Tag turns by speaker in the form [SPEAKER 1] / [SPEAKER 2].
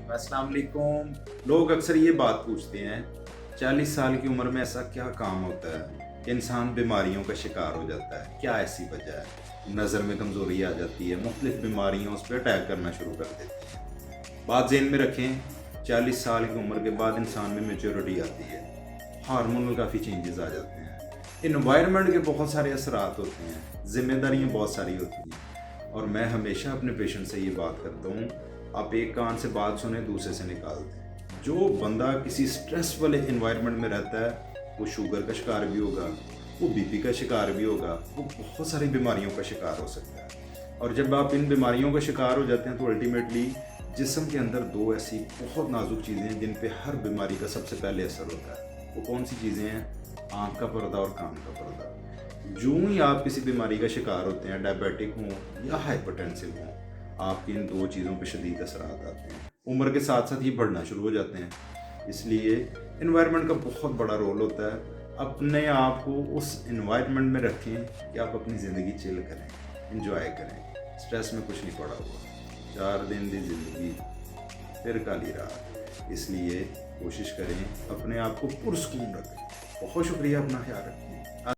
[SPEAKER 1] अस्सलाम वालेकुम। लोग अक्सर ये बात पूछते हैं 40 साल की उम्र में ऐसा क्या काम होता है कि इंसान बीमारियों का शिकार हो जाता है, क्या ऐसी वजह है? नज़र में कमज़ोरी आ जाती है, मुख्तलिफ बीमारियाँ उस पर अटैक करना शुरू कर देती हैं। बात ज़हन में रखें, 40 साल की उम्र के बाद इंसान में मेच्योरिटी आती है, हार्मोनल काफ़ी चेंजेस आ जाते हैं, इन्वायरमेंट के बहुत सारे असरात होते हैं, जिम्मेदारियाँ बहुत सारी होती हैं। और मैं हमेशा अपने पेशेंट से ये बात करता हूँ, आप एक कान से बात सुने दूसरे से निकाल दें। जो बंदा किसी स्ट्रेस वाले इन्वायरमेंट में रहता है वो शुगर का शिकार भी होगा, वो बीपी का शिकार भी होगा, वो बहुत सारी बीमारियों का शिकार हो सकता है। और जब आप इन बीमारियों का शिकार हो जाते हैं तो अल्टीमेटली जिस्म के अंदर दो ऐसी बहुत नाजुक चीज़ें हैं जिन पे हर बीमारी का सबसे पहले असर होता है। वो कौन सी चीज़ें हैं? आँख का पर्दा और कान का पर्दा। जो ही आप किसी बीमारी का शिकार होते हैं, डायबिटिक हों या हाइपरटेंसिव हों, आपकी इन दो चीज़ों पे शदीद असरात आते हैं। उम्र के साथ साथ ये बढ़ना शुरू हो जाते हैं। इसलिए इन्वायरमेंट का बहुत बड़ा रोल होता है। अपने आप को उस इन्वायरमेंट में रखें कि आप अपनी ज़िंदगी चिल करें, इंजॉय करें, स्ट्रेस में कुछ नहीं पड़ा हुआ। 4 दिन दी ज़िंदगी फिर काली रात। इसलिए कोशिश करें अपने आप को पुरस्कून रखें। बहुत शुक्रिया, अपना ख्याल रखें।